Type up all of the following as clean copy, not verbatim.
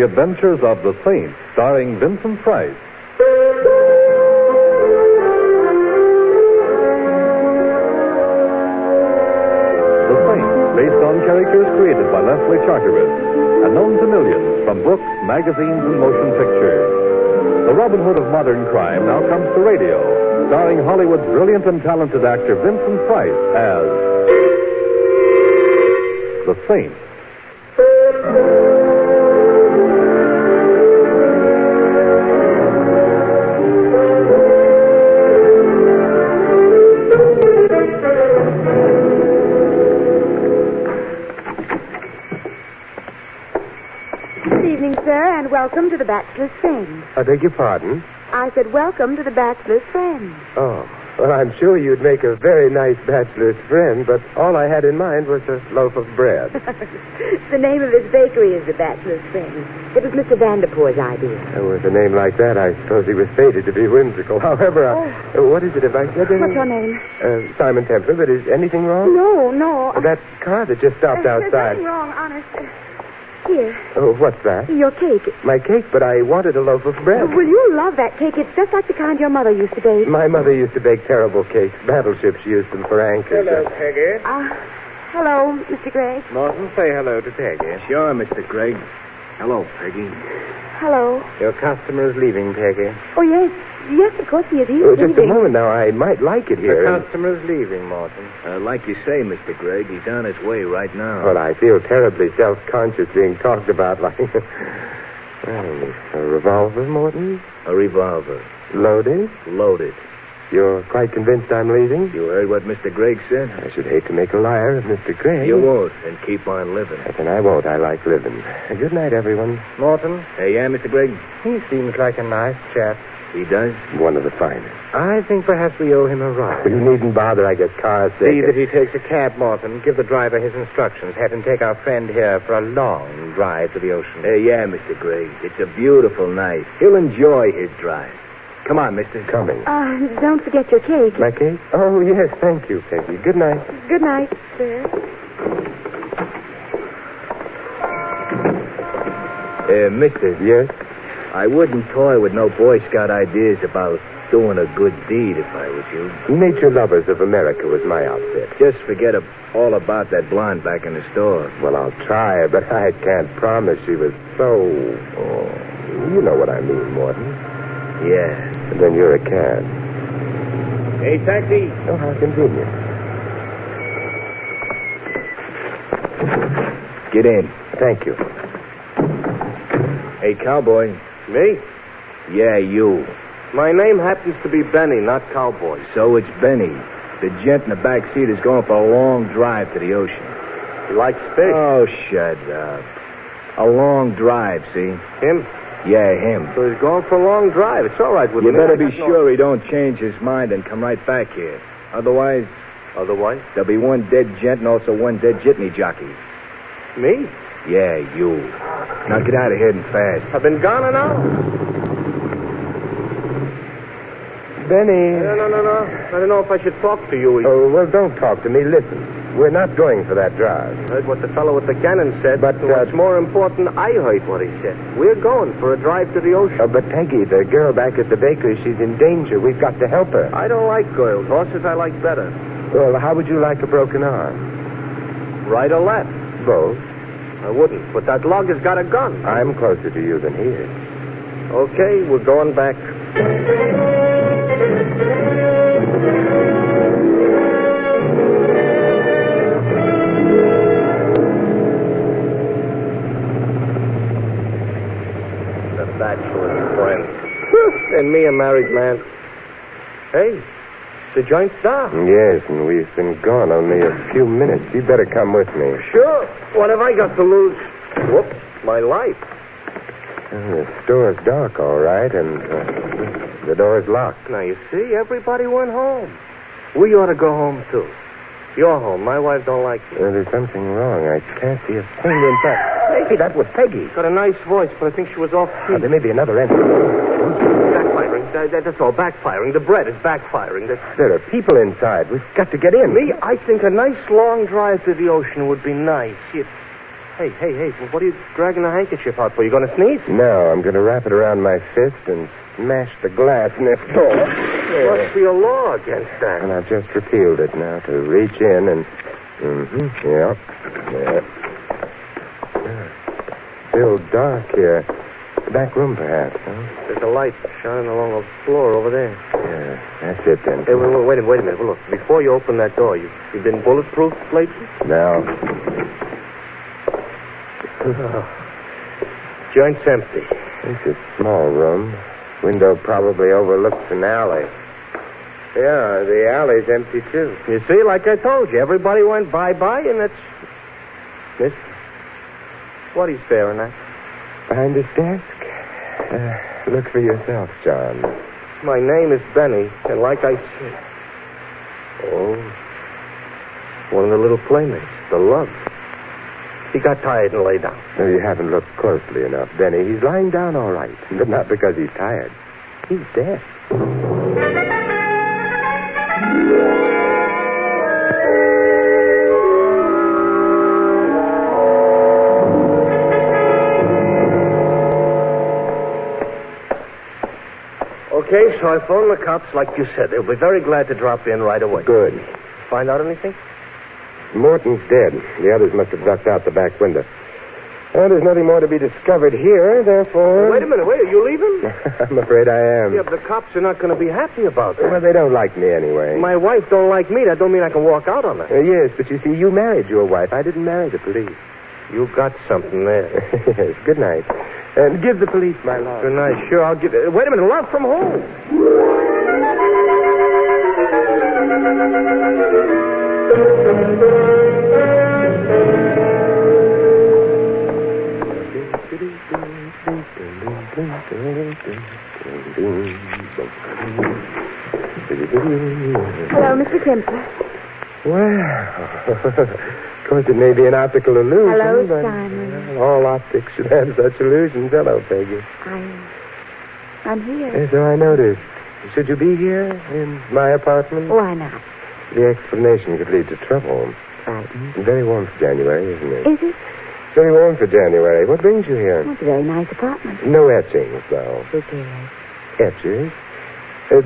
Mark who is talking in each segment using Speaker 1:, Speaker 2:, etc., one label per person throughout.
Speaker 1: Adventures of the Saint, starring Vincent Price. The Saint, based on characters created by Leslie Charteris and known to millions from books, magazines, and motion pictures. The Robin Hood of modern crime now comes to radio, starring Hollywood's brilliant and talented actor Vincent Price as The Saint.
Speaker 2: And welcome to the Bachelor's Friend.
Speaker 3: I beg your pardon?
Speaker 2: I said welcome to the Bachelor's Friend.
Speaker 3: Oh, well, I'm sure you'd make a very nice bachelor's friend, but all I had in mind was a loaf of bread.
Speaker 2: The name of his bakery is the Bachelor's Friend. It was Mr. Vanderpoor's idea.
Speaker 3: With a name like that, I suppose he was fated to be whimsical. However, what is it if I said...
Speaker 2: What's your name?
Speaker 3: Simon Templer, but is anything wrong?
Speaker 2: No.
Speaker 3: That car that just stopped outside.
Speaker 2: There's nothing wrong, honest. Here.
Speaker 3: Oh, what's that?
Speaker 2: Your cake.
Speaker 3: My cake, but I wanted a loaf of bread.
Speaker 2: Well, you love that cake. It's just like the kind your mother used to bake.
Speaker 3: My mother used to bake terrible cakes. Battleships used them for anchors.
Speaker 4: Hello, Peggy.
Speaker 2: Hello, Mr. Gregg.
Speaker 4: Morton, say hello to Peggy.
Speaker 5: Sure, Mr. Gregg. Hello, Peggy.
Speaker 2: Hello.
Speaker 3: Your customer is leaving, Peggy.
Speaker 2: Oh, yes. Yes, of course he is. He's
Speaker 3: just
Speaker 2: leaving.
Speaker 3: a moment now. I might like it here.
Speaker 4: The customer's leaving, Morton.
Speaker 5: Like you say, Mr. Gregg, he's on his way right now.
Speaker 3: Well, I feel terribly self-conscious being talked about like... a revolver, Morton?
Speaker 5: A revolver.
Speaker 3: Loaded?
Speaker 5: Loaded.
Speaker 3: You're quite convinced I'm leaving?
Speaker 5: You heard what Mr. Gregg said?
Speaker 3: I should hate to make a liar of Mr. Gregg.
Speaker 5: You won't, and keep on living.
Speaker 3: Then I won't. I like living. Good night, everyone.
Speaker 4: Morton?
Speaker 5: Hey, yeah, Mr. Gregg?
Speaker 4: He seems like a nice chap.
Speaker 5: He does?
Speaker 3: One of the finest.
Speaker 4: I think perhaps we owe him a ride.
Speaker 3: You needn't bother. I get car sick.
Speaker 4: See that he takes a cab, Morton. Give the driver his instructions. Have him take our friend here for a long drive to the ocean.
Speaker 5: Hey, yeah, Mr. Gregg. It's a beautiful night. He'll enjoy his drive. Come on, mister.
Speaker 3: Coming.
Speaker 2: Don't forget your cake.
Speaker 3: My cake? Oh, yes. Thank you, Peggy. Good night.
Speaker 2: Good night, sir.
Speaker 5: Mister.
Speaker 3: Yes?
Speaker 5: I wouldn't toy with no Boy Scout ideas about doing a good deed if I was you.
Speaker 3: Nature Lovers of America was my outfit.
Speaker 5: Just forget all about that blonde back in the store.
Speaker 3: Well, I'll try, but I can't promise she was so... Oh, you know what I mean, Morton.
Speaker 5: Yeah.
Speaker 3: And then you're a cad.
Speaker 5: Hey, taxi.
Speaker 3: Oh, how convenient.
Speaker 5: Get in.
Speaker 3: Thank you.
Speaker 5: Hey, cowboy.
Speaker 4: Me?
Speaker 5: Yeah, you.
Speaker 4: My name happens to be Benny, not Cowboy.
Speaker 5: So it's Benny. The gent in the back seat is going for a long drive to the ocean.
Speaker 4: He likes fish.
Speaker 5: Oh, shut up. A long drive, see?
Speaker 4: Him?
Speaker 5: Yeah, him.
Speaker 4: So he's going for a long drive. It's all right with
Speaker 5: You
Speaker 4: me.
Speaker 5: better be sure he don't change his mind and come right back here. Otherwise, there'll be one dead gent and also one dead jitney jockey.
Speaker 4: Me?
Speaker 5: Yeah, you. Now get out of here and fast.
Speaker 4: I've been gone an hour.
Speaker 3: Benny.
Speaker 4: No. I don't know if I should talk to you.
Speaker 3: Oh, well, don't talk to me. Listen. We're not going for that drive.
Speaker 4: I heard what the fellow with the cannon said,
Speaker 3: but
Speaker 4: what's more important, I heard what he said. We're going for a drive to the ocean.
Speaker 3: Oh, but Peggy, the girl back at the bakery, she's in danger. We've got to help her.
Speaker 4: I don't like girls. Horses I like better.
Speaker 3: Well, how would you like a broken arm?
Speaker 4: Right or left?
Speaker 3: Both.
Speaker 4: I wouldn't, but that lug has got a gun.
Speaker 3: I'm closer to you than he is.
Speaker 4: Okay, we're going back. The bachelor's friend. And me a married man. Hey, the joint's down.
Speaker 3: Yes, and we've been gone only a few minutes. You better come with me.
Speaker 4: Sure. What have I got to lose? Whoops, my life.
Speaker 3: The store's dark, all right, and the door's locked.
Speaker 4: Now, you see, everybody went home. We ought to go home, too. You're home. My wife don't like you.
Speaker 3: There's something wrong. I can't see a thing inside. Maybe that was Peggy.
Speaker 4: Got a nice voice, but I think she was off key.
Speaker 3: There may be another entrance.
Speaker 4: Backfiring. That's all. Backfiring. The bread is backfiring.
Speaker 3: There are people inside. We've got to get in.
Speaker 4: Me, I think a nice long drive to the ocean would be nice. Hey, what are you dragging the handkerchief out for? You going to sneeze?
Speaker 3: No, I'm going to wrap it around my fist and smash the glass next door.
Speaker 4: Must be a law against that.
Speaker 3: And I've just repealed it now to reach in and... Yeah. Still dark here. The back room, perhaps, huh?
Speaker 4: There's a light shining along the floor over there.
Speaker 3: Yeah, that's it then.
Speaker 4: Hey, wait a minute. Well, look, before you open that door, you been bulletproof lately?
Speaker 3: No.
Speaker 4: Joint's empty.
Speaker 3: It's a small room. Window probably overlooks an alley. Yeah, the alley's empty, too.
Speaker 4: You see, like I told you, everybody went bye-bye, and that's... Mister, what are you staring at?
Speaker 3: Behind this desk? Look for yourself, John.
Speaker 4: My name is Benny, and like I said... Oh, one of the little playmates, the lug. He got tired and lay down.
Speaker 3: No, you haven't looked closely enough, Benny. He's lying down all right, but not because he's tired. He's dead.
Speaker 4: Okay, so I phoned the cops like you said. They'll be very glad to drop in right away.
Speaker 3: Good.
Speaker 4: Find out anything?
Speaker 3: Morton's dead. The others must have ducked out the back window. Well, there's nothing more to be discovered here, therefore...
Speaker 4: Wait a minute. Are you leaving?
Speaker 3: I'm afraid I am.
Speaker 4: Yeah, but the cops are not going to be happy about that.
Speaker 3: Well, they don't like me anyway.
Speaker 4: My wife don't like me. That don't mean I can walk out on her.
Speaker 3: Yes, but you see, you married your wife. I didn't marry the police.
Speaker 4: You got something there.
Speaker 3: Yes, good night. And give the police my love.
Speaker 4: Good night. Sure, I'll give it. Wait a minute. Love from whom?
Speaker 2: Hello, Mr. Kemper.
Speaker 3: Well, of course, it may be an optical illusion.
Speaker 2: Hello,
Speaker 3: but
Speaker 2: Simon.
Speaker 3: all optics should have such illusions. Hello, Peggy.
Speaker 2: I'm here.
Speaker 3: Yes, so I noticed. Should you be here in my apartment?
Speaker 2: Why not?
Speaker 3: The explanation could lead to trouble.
Speaker 2: Frightened.
Speaker 3: Very warm for January, isn't it?
Speaker 2: Is it?
Speaker 3: Very warm for January. What brings you here?
Speaker 2: Well, it's a very nice apartment.
Speaker 3: No etchings, though.
Speaker 2: Who cares?
Speaker 3: Etchers?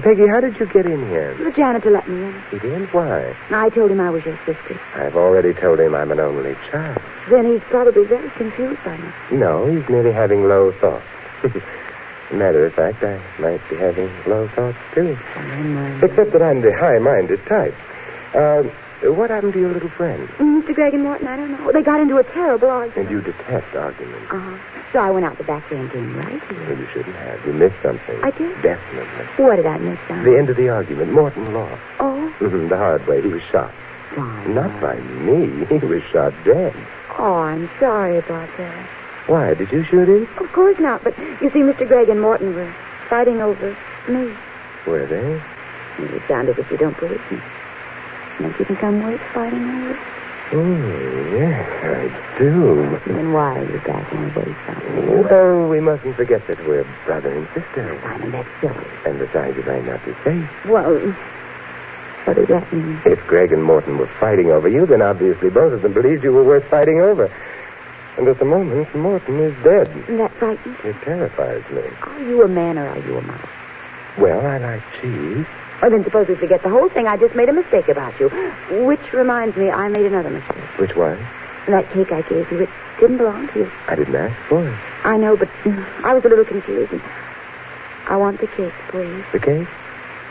Speaker 3: Peggy, how did you get in here?
Speaker 2: The janitor let me in.
Speaker 3: He did? Why?
Speaker 2: I told him I was your sister.
Speaker 3: I've already told him I'm an only child.
Speaker 2: Then he's probably very confused by me.
Speaker 3: No, he's merely having low thoughts. As a matter of fact, I might be having low thoughts, too. Except that I'm the high-minded type. What happened to your little friend?
Speaker 2: Mr. Gregg and Morton, I don't know. They got into a terrible argument.
Speaker 3: And you detest arguments.
Speaker 2: So I went out the back way and came right here.
Speaker 3: Well, you shouldn't have. You missed something.
Speaker 2: I did?
Speaker 3: Definitely.
Speaker 2: What did I miss, Simon?
Speaker 3: The end of the argument. Morton lost.
Speaker 2: Oh?
Speaker 3: The hard way. He was shot.
Speaker 2: Simon.
Speaker 3: Not by me. He was shot dead.
Speaker 2: Oh, I'm sorry about that.
Speaker 3: Why? Did you shoot him?
Speaker 2: Of course not, but you see, Mr. Gregg and Morton were fighting over me.
Speaker 3: Were they?
Speaker 2: You sound as if you don't believe me. Don't you think I'm worth fighting over?
Speaker 3: Yes, I do.
Speaker 2: Then why are you backing away from me?
Speaker 3: Well, we mustn't forget that we're brother and sister.
Speaker 2: Simon, that's silly.
Speaker 3: And besides, you might not be safe.
Speaker 2: Well, what does that mean?
Speaker 3: If Gregg and Morton were fighting over you, then obviously both of them believed you were worth fighting over. And at the moment, Morton is dead.
Speaker 2: And that frightens?
Speaker 3: It terrifies me.
Speaker 2: Are you a man or are you a mouse?
Speaker 3: Well, I like cheese.
Speaker 2: Oh, then suppose we forget the whole thing. I just made a mistake about you. Which reminds me, I made another mistake.
Speaker 3: Which one?
Speaker 2: That cake I gave you, it didn't belong to you.
Speaker 3: I didn't ask for it.
Speaker 2: I know, but I was a little confused. I want the cake, please.
Speaker 3: The cake?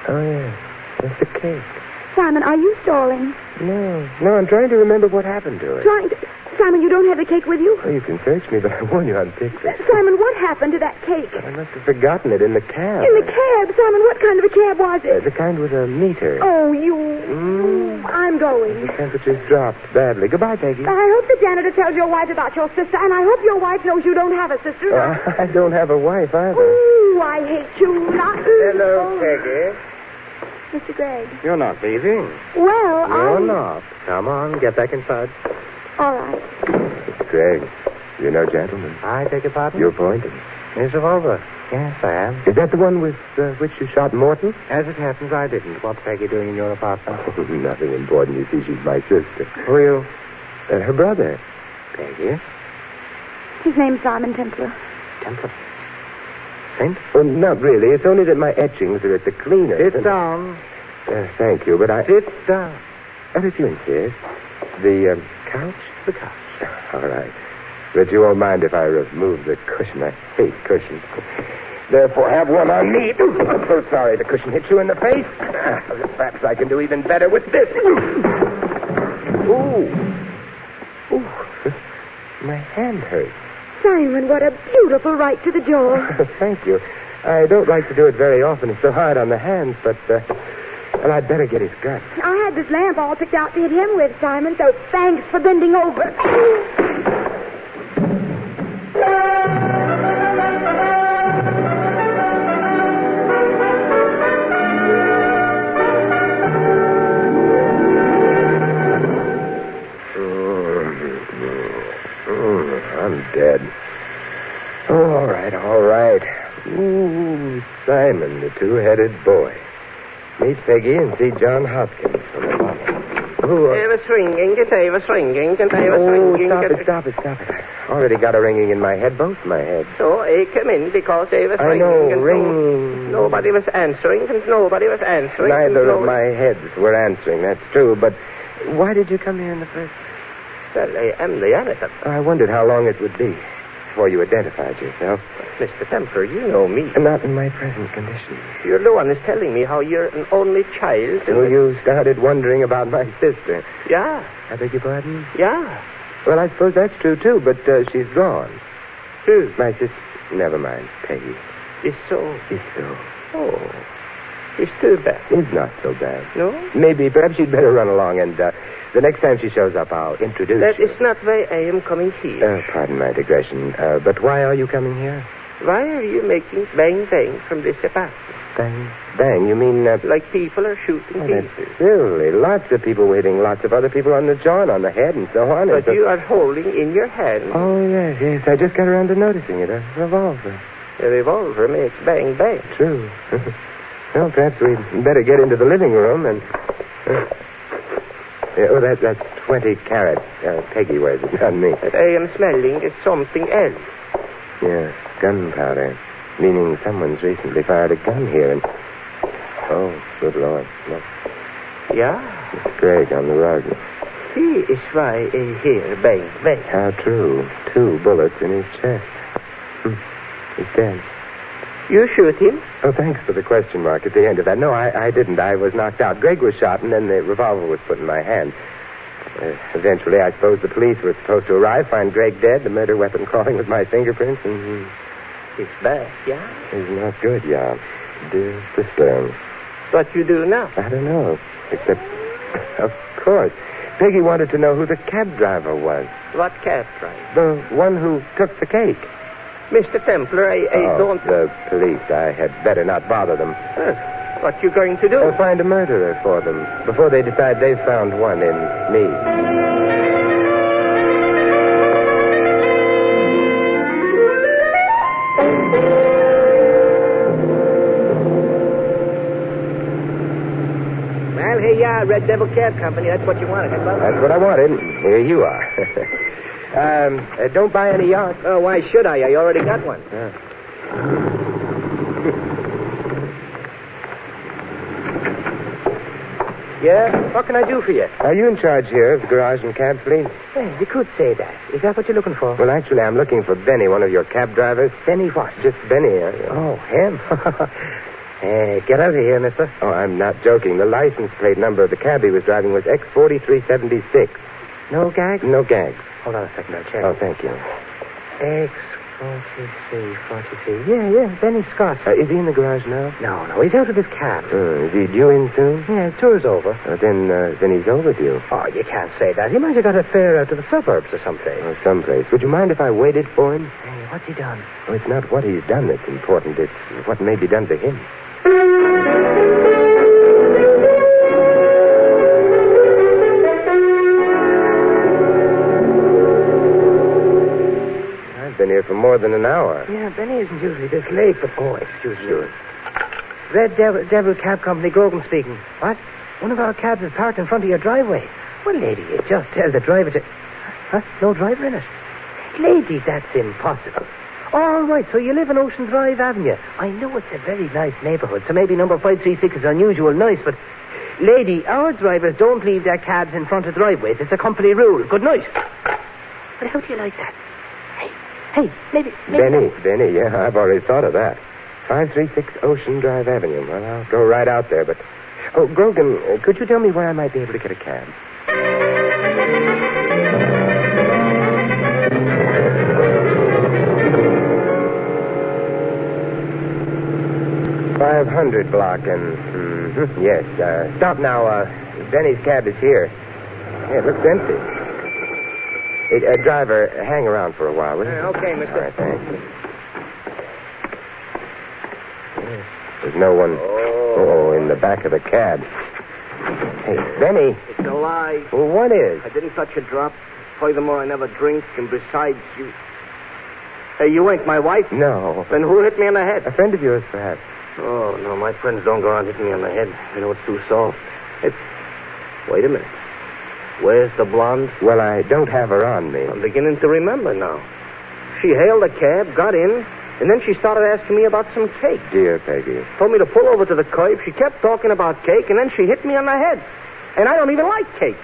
Speaker 3: Oh, yes. What's the cake?
Speaker 2: Simon, are you stalling?
Speaker 3: No, I'm trying to remember what happened to it.
Speaker 2: Simon, you don't have the cake with you?
Speaker 3: Oh, you can search me, but I warn you, I'm pictured.
Speaker 2: Simon, what happened to that cake?
Speaker 3: I must have forgotten it in the cab.
Speaker 2: In the cab? Simon, what kind of a cab was it?
Speaker 3: The kind with a meter.
Speaker 2: Oh, you... I'm going.
Speaker 3: The temperature's dropped badly. Goodbye, Peggy.
Speaker 2: I hope the janitor tells your wife about your sister, and I hope your wife knows you don't have a sister.
Speaker 3: I don't have a wife, either.
Speaker 2: Ooh, I hate you.
Speaker 3: Hello, Peggy.
Speaker 2: Mr. Gregg.
Speaker 4: You're not leaving.
Speaker 2: Well,
Speaker 4: You're not. Come on, get back inside.
Speaker 2: All right.
Speaker 3: Mr. Gregg, you're no gentleman.
Speaker 4: I beg your pardon?
Speaker 3: You're pointing.
Speaker 4: His revolver. Yes, I am.
Speaker 3: Is that the one with which you shot Morton?
Speaker 4: As it happens, I didn't. What's Peggy doing in your apartment?
Speaker 3: Nothing important. You see, she's my sister.
Speaker 4: Who are you?
Speaker 3: Her brother.
Speaker 4: Peggy?
Speaker 2: His name's Simon Templar.
Speaker 3: Templar? Saint? Oh, not really. It's only that my etchings are at the cleaners.
Speaker 4: Sit down.
Speaker 3: Thank you, but I...
Speaker 4: Sit down.
Speaker 3: Oh, if you insist. The couch?
Speaker 4: The couch.
Speaker 3: All right. But you won't mind if I remove the cushion. I hate cushions. Therefore, have one on me. I'm so sorry the cushion hit you in the face. Perhaps I can do even better with this. Ooh. My hand hurts.
Speaker 2: Simon, what a beautiful right to the jaw.
Speaker 3: Thank you. I don't like to do it very often. It's so hard on the hands, but, well, I'd better get his gut.
Speaker 2: I had this lamp all picked out to hit him with, Simon, so thanks for bending over.
Speaker 3: I'm dead. Oh, all right. Ooh, Simon, the two-headed boy. Meet Peggy and see John Hopkins from the bottom.
Speaker 4: I was ringing, Stop it.
Speaker 3: I already got a ringing in my head, both my heads.
Speaker 4: So I came in because I was ringing.
Speaker 3: I know,
Speaker 4: and
Speaker 3: ringing.
Speaker 4: Nobody was answering, and nobody was answering.
Speaker 3: Neither of my heads were answering, that's true, but why did you come here in the first place?
Speaker 4: Well, I am the innocent.
Speaker 3: I wondered how long it would be before you identified yourself.
Speaker 4: Mr. Templar, you know me.
Speaker 3: Not in my present condition.
Speaker 4: You're the one who's telling me how you're an only child.
Speaker 3: Well, you started wondering about my sister.
Speaker 4: Yeah.
Speaker 3: I beg your pardon?
Speaker 4: Yeah.
Speaker 3: Well, I suppose that's true, too, but she's gone.
Speaker 4: Who?
Speaker 3: My sister. Never mind, Peggy.
Speaker 4: Is so?
Speaker 3: Is so.
Speaker 4: Oh. It's too bad.
Speaker 3: It's not so bad.
Speaker 4: No?
Speaker 3: Maybe, perhaps you'd better run along, and the next time she shows up, I'll introduce
Speaker 4: That
Speaker 3: you.
Speaker 4: is not why I am coming here.
Speaker 3: Pardon my digression, but why are you coming here?
Speaker 4: Why are you making bang-bang from this apartment?
Speaker 3: Bang? You mean...
Speaker 4: Like people are shooting
Speaker 3: that's
Speaker 4: pieces.
Speaker 3: silly. Lots of people hitting lots of other people on the jaw and on the head and so on.
Speaker 4: But you are holding in your hand...
Speaker 3: Oh, yes. I just got around to noticing it. A revolver.
Speaker 4: A revolver makes bang-bang.
Speaker 3: True. Well, perhaps we'd better get into the living room and... that's 20 carats. Peggy wears it, not me.
Speaker 4: What I am smelling is something else.
Speaker 3: Yes, gunpowder. Meaning someone's recently fired a gun here and... Oh, good Lord. Look.
Speaker 4: Yeah?
Speaker 3: It's Greg on the rug.
Speaker 4: He is why I hear bang-bang.
Speaker 3: How true. 2 bullets in his chest. He's dead.
Speaker 4: You shoot him?
Speaker 3: Oh, thanks for the question mark at the end of that. No, I didn't. I was knocked out. Greg was shot, and then the revolver was put in my hand. Eventually, I suppose the police were supposed to arrive, find Greg dead, the murder weapon crawling with my fingerprints, and...
Speaker 4: It's bad, yeah?
Speaker 3: It's not good, yeah. Dear sister.
Speaker 4: What you do now?
Speaker 3: I don't know. Except, of course, Peggy wanted to know who the cab driver was.
Speaker 4: What cab driver?
Speaker 3: The one who took the cake.
Speaker 4: Mr. Templar, I don't...
Speaker 3: The police. I had better not bother them.
Speaker 4: What you going to do?
Speaker 3: I'll find a murderer for them before they decide they've found one in me.
Speaker 4: Well, here you are, Red Devil Cab Company. That's what you wanted, huh?
Speaker 3: That's what I wanted. Here you are. Don't buy any yachts.
Speaker 4: Oh, why should I? I already got one. Yeah? What can I do for you?
Speaker 3: Are you in charge here of the garage and cab fleet?
Speaker 4: Well, you could say that. Is that what you're looking for?
Speaker 3: Well, actually, I'm looking for Benny, one of your cab drivers.
Speaker 4: Benny what?
Speaker 3: Just Benny.
Speaker 4: Oh, him? Get out of here, mister.
Speaker 3: Oh, I'm not joking. The license plate number of the cab he was driving was X4376.
Speaker 4: No gags?
Speaker 3: No gags.
Speaker 4: Hold on a second, I'll check.
Speaker 3: Oh, thank you.
Speaker 4: X4343. Yeah, Benny Scott.
Speaker 3: Is he in the garage now?
Speaker 4: No, he's out of his cab.
Speaker 3: Is he due in soon?
Speaker 4: Yeah, his tour's over.
Speaker 3: Then he's overdue.
Speaker 4: Oh, you can't say that. He might have got a fare out to the suburbs or someplace.
Speaker 3: Oh, someplace. Would you mind if I waited for him?
Speaker 4: Hey, what's he done?
Speaker 3: Oh, it's not what he's done that's important. It's what may be done to him. Been here for more than an hour.
Speaker 4: Yeah, Benny isn't usually this late, but... Oh, excuse me. Red Devil Cab Company, Grogan speaking. What? One of our cabs is parked in front of your driveway. Well, lady, you just tell the driver to... Huh? No driver in it?
Speaker 6: lady, that's impossible. All right, so you live in Ocean Drive Avenue. I know it's a very nice neighborhood, so maybe number 536 is unusual nice, but... Lady, our drivers don't leave their cabs in front of driveways. It's a company rule. Good night. But how do you like that? Hey, maybe...
Speaker 3: Benny, yeah, I've already thought of that. 536 Ocean Drive Avenue. Well, I'll go right out there, but... Oh, Grogan, could you tell me where I might be able to get a cab? 500 block and... yes. Stop now. Benny's cab is here. Yeah, it looks empty. Hey, driver, hang around for a while, will you?
Speaker 4: Okay, mister.
Speaker 3: All right, thanks. There's no one... Oh, in the back of the cab. Hey, Benny.
Speaker 4: It's a lie.
Speaker 3: Well, what is?
Speaker 4: I didn't touch a drop. Furthermore, I never drink, and besides, you... Hey, you ain't my wife?
Speaker 3: No.
Speaker 4: Then who hit me on the head?
Speaker 3: A friend of yours, perhaps.
Speaker 4: Oh, no, my friends don't go around hitting me on the head. They know it's too soft. Hey, wait a minute. Where's the blonde?
Speaker 3: Well, I don't have her on me.
Speaker 4: I'm beginning to remember now. She hailed a cab, got in, and then she started asking me about some cake.
Speaker 3: Dear Peggy.
Speaker 4: Told me to pull over to the curb. She kept talking about cake, and then she hit me on the head. And I don't even like cake.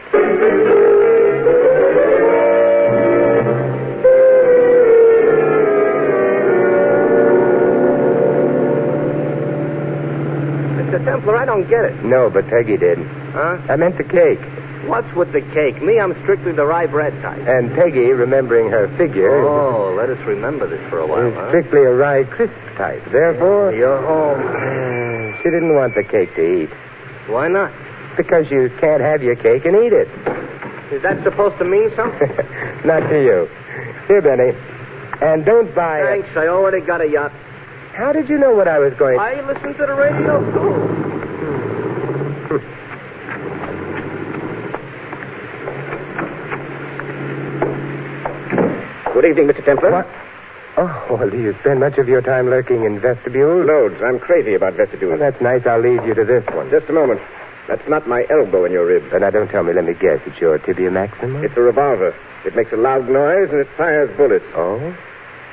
Speaker 4: Mr. Templar, I don't get it.
Speaker 3: No, but Peggy did.
Speaker 4: Huh?
Speaker 3: I meant the cake.
Speaker 4: What's with the cake? Me, I'm strictly the rye bread type.
Speaker 3: And Peggy, remembering her figure...
Speaker 4: Oh, let us remember this for a while,
Speaker 3: is strictly a rye crisp type. Therefore...
Speaker 4: You're home.
Speaker 3: She didn't want the cake to eat.
Speaker 4: Why not?
Speaker 3: Because you can't have your cake and eat it.
Speaker 4: Is that supposed to mean something?
Speaker 3: Not to you. Here, Benny. And don't buy...
Speaker 4: Thanks, I already got a yacht.
Speaker 3: How did you know what I was going...
Speaker 4: I listen to the radio, too. Good evening, Mr. Templar.
Speaker 3: What? Oh, well, do you spend much of your time lurking in vestibules?
Speaker 4: Loads. I'm crazy about vestibules.
Speaker 3: Well, that's nice. I'll lead you to this one.
Speaker 4: Just a moment. That's not my elbow in your rib.
Speaker 3: Now, don't tell me. Let me guess. It's your tibia maxima?
Speaker 4: It's a revolver. It makes a loud noise, and it fires bullets.
Speaker 3: Oh?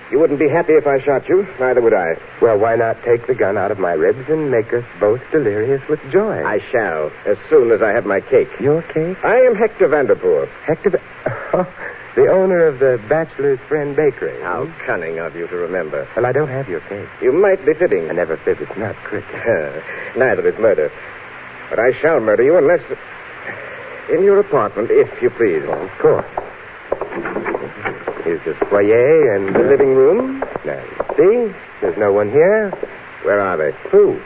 Speaker 4: You wouldn't be happy if I shot you. Neither would I.
Speaker 3: Well, why not take the gun out of my ribs and make us both delirious with joy?
Speaker 4: I shall, as soon as I have my cake.
Speaker 3: Your cake?
Speaker 4: I am Hector Vanderpoor.
Speaker 3: Hector... Oh, the owner of the Bachelor's Friend Bakery.
Speaker 4: How cunning of you to remember.
Speaker 3: Well, I don't have your cake.
Speaker 4: You might be fibbing.
Speaker 3: I never fib. It's not cricket.
Speaker 4: Neither is murder. But I shall murder you unless... in your apartment, if you please.
Speaker 3: Oh, of course. Here's the foyer and the living room. Now, see? There's no one here.
Speaker 4: Where are they?
Speaker 3: Who?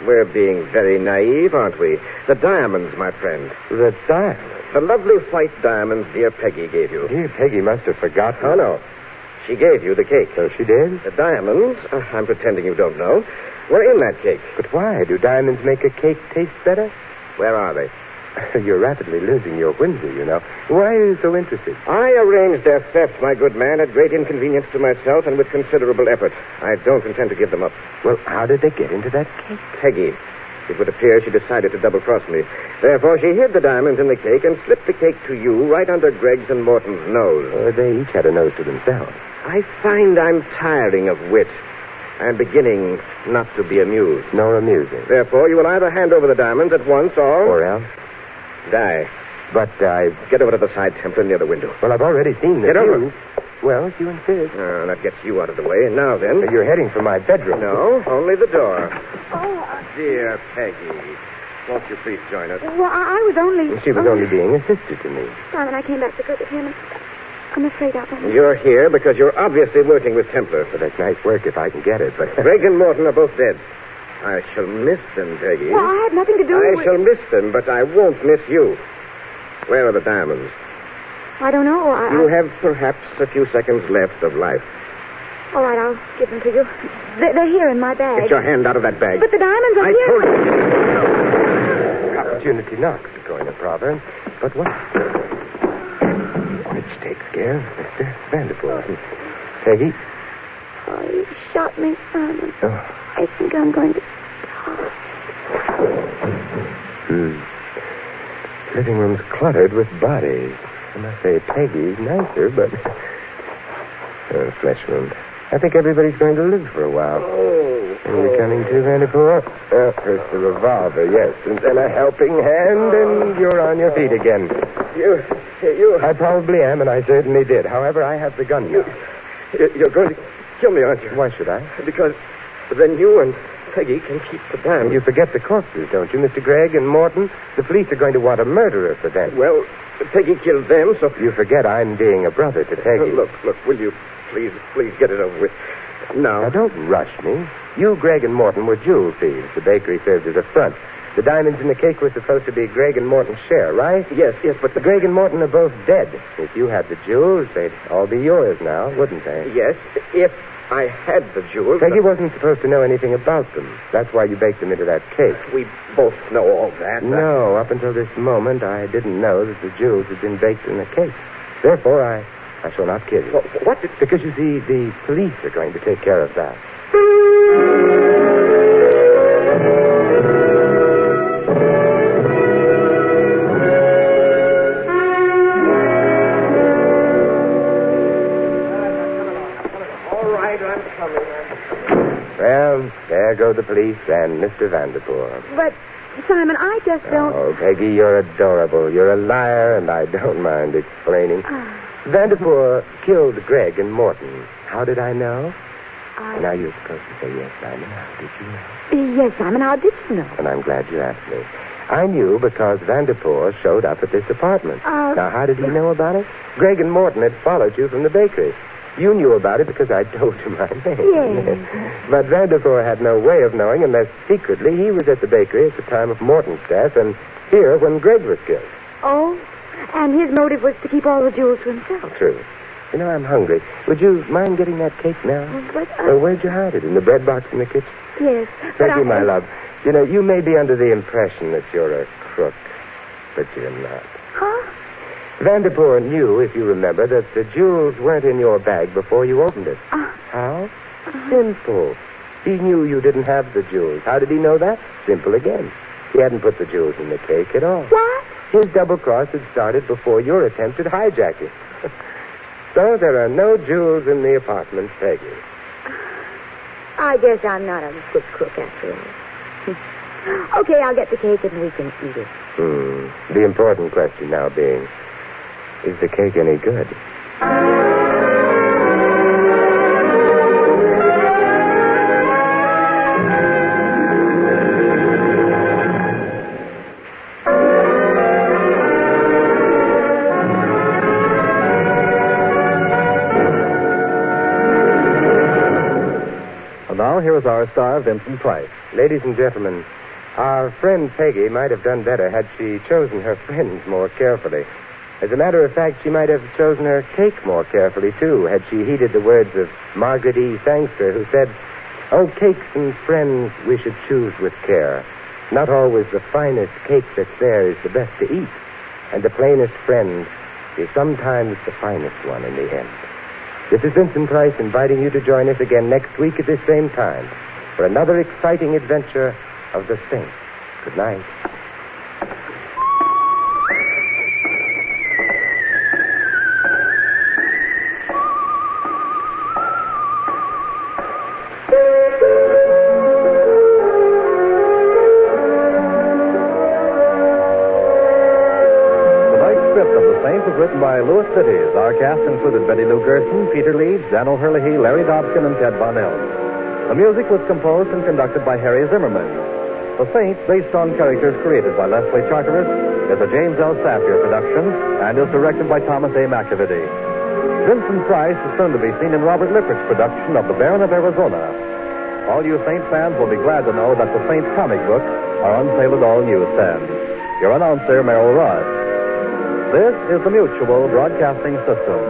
Speaker 4: We're being very naive, aren't we? The diamonds, my friend.
Speaker 3: The diamonds?
Speaker 4: The lovely white diamonds dear Peggy gave you.
Speaker 3: Dear Peggy must have forgotten.
Speaker 4: Oh, no. She gave you the cake.
Speaker 3: So she did?
Speaker 4: The diamonds, I'm pretending you don't know, were in that cake.
Speaker 3: But why? Do diamonds make a cake taste better?
Speaker 4: Where are they?
Speaker 3: You're rapidly losing your whimsy, you know. Why are you so interested?
Speaker 4: I arranged their theft, my good man, at great inconvenience to myself and with considerable effort. I don't intend to give them up.
Speaker 3: Well, how did they get into that cake?
Speaker 4: Peggy. It would appear she decided to double-cross me. Therefore, she hid the diamonds in the cake and slipped the cake to you right under Greg's and Morton's nose.
Speaker 3: They each had a nose to themselves.
Speaker 4: I find I'm tiring of wit. I'm beginning not to be amused.
Speaker 3: Nor amusing.
Speaker 4: Therefore, you will either hand over the diamonds at once or...
Speaker 3: Or else?
Speaker 4: Die.
Speaker 3: But I...
Speaker 4: Get over to the side, Templar, near the window.
Speaker 3: Well, I've already seen the
Speaker 4: Get over.
Speaker 3: view. Well, if you insist.
Speaker 4: That gets you out of the way. Now, then...
Speaker 3: You're heading for my bedroom.
Speaker 4: No, only the door.
Speaker 2: Oh,
Speaker 4: Dear Peggy, won't you please join us?
Speaker 2: well, I was only...
Speaker 3: She was only being a sister to me.
Speaker 2: Simon, I came back to visit him, and I'm afraid I'll...
Speaker 4: You're here because you're obviously working with Templar.
Speaker 3: Well, that's nice work if I can get it, but...
Speaker 4: Greg and Morton are both dead. I shall miss them, Peggy.
Speaker 2: Well, I had nothing to do with...
Speaker 4: I shall miss them, but I won't miss you. Where are the diamonds?
Speaker 2: I don't know.
Speaker 4: You have perhaps a few seconds left of life.
Speaker 2: All right, I'll give them to you. They're here in my bag.
Speaker 4: Get your hand out of that bag.
Speaker 2: But the diamonds are
Speaker 4: I
Speaker 2: here.
Speaker 4: told you.
Speaker 3: Opportunity knocks, according to proverb. But what? Which takes care of Mr. Vanderpool. Peggy?
Speaker 2: Oh, you shot me, Simon.
Speaker 3: Oh.
Speaker 2: I think I'm going to...
Speaker 3: Living room's cluttered with bodies. I must say Peggy's nicer, but... Flesh wound. I think everybody's going to live for a while. Are you coming to, Vanderpool? First the revolver, yes. And then a helping hand, and you're on your feet again.
Speaker 4: You.
Speaker 3: I probably am, and I certainly did. However, I have the gun now.
Speaker 4: You're going to kill me, aren't you?
Speaker 3: Why should I?
Speaker 4: Because then you and Peggy can keep the dam.
Speaker 3: You forget the corpses, don't you, Mr. Gregg and Morton? The police are going to want a murderer for them.
Speaker 4: Well, Peggy killed them, so...
Speaker 3: You forget I'm being a brother to Peggy.
Speaker 4: Look, will you please get it over with?
Speaker 3: Now, don't rush me. You, Gregg, and Morton were jewel thieves. The bakery served as a front. The diamonds in the cake were supposed to be Gregg and Morton's share, right?
Speaker 4: Yes, but...
Speaker 3: Gregg and Morton are both dead. If you had the jewels, they'd all be yours now, wouldn't they?
Speaker 4: Yes, if I had the jewels...
Speaker 3: Peggy wasn't supposed to know anything about them. That's why you baked them into that cake.
Speaker 4: We both know all that.
Speaker 3: No, up until this moment, I didn't know that the jewels had been baked in the cake. Therefore, I shall not kill you.
Speaker 4: Well, what?
Speaker 3: Because, you see, the police are going to take care of that.
Speaker 4: All right, I'm coming.
Speaker 3: Well, there go the police and Mr. Vanderpool.
Speaker 2: But, Simon, I just don't...
Speaker 3: Oh, Peggy, you're adorable. You're a liar, and I don't mind explaining. Vanderpool killed Gregg and Morton. How did I know? Now you're supposed to say yes, Simon. How did you know?
Speaker 2: Yes, Simon, how did you know?
Speaker 3: And I'm glad you asked me. I knew because Vanderpool showed up at this apartment. Now, how did he know about it? Gregg and Morton had followed you from the bakery. You knew about it because I told you my name.
Speaker 2: Yes.
Speaker 3: But Vanderpool had no way of knowing unless secretly he was at the bakery at the time of Morton's death and here when Gregg was killed.
Speaker 2: Oh, and his motive was to keep all the jewels to himself.
Speaker 3: True. You know, I'm hungry. Would you mind getting that cake now?
Speaker 2: But,
Speaker 3: where'd you hide it? In the bread box in the kitchen?
Speaker 2: Yes.
Speaker 3: Thank you, my love. You know, you may be under the impression that you're a crook, but you're not.
Speaker 2: Huh?
Speaker 3: Vanderpool knew, if you remember, that the jewels weren't in your bag before you opened it. How? Simple. He knew you didn't have the jewels. How did he know that? Simple again. He hadn't put the jewels in the cake at all.
Speaker 2: What?
Speaker 3: His double cross had started before your attempt at hijacking. So there are no jewels in the apartment, Peggy.
Speaker 2: I guess I'm not a good cook after all. Okay, I'll get the cake and we can eat it.
Speaker 3: The important question now being, is the cake any good?
Speaker 1: Now, here is our star, Vincent Price.
Speaker 3: Ladies and gentlemen, our friend Peggy might have done better had she chosen her friends more carefully. As a matter of fact, she might have chosen her cake more carefully, too, had she heeded the words of Margaret E. Sangster, who said, "Oh, cakes and friends we should choose with care. Not always the finest cake that's there is the best to eat, and the plainest friend is sometimes the finest one in the end." This is Vincent Price inviting you to join us again next week at this same time for another exciting adventure of the Saint. Good night.
Speaker 1: Written by Louis Cities. Our cast included Betty Lou Gerson, Peter Leeds, Dan O'Hurley, Larry Dobkin, and Ted Bonnell. The music was composed and conducted by Harry Zimmerman. The Saint, based on characters created by Leslie Charteris, is a James L. Safier production and is directed by Thomas A. McAvity. Vincent Price is soon to be seen in Robert Lippert's production of The Baron of Arizona. All you Saint fans will be glad to know that the Saint comic books are on sale at all newsstands. Your announcer, Merrill Rudd. This is the Mutual Broadcasting System.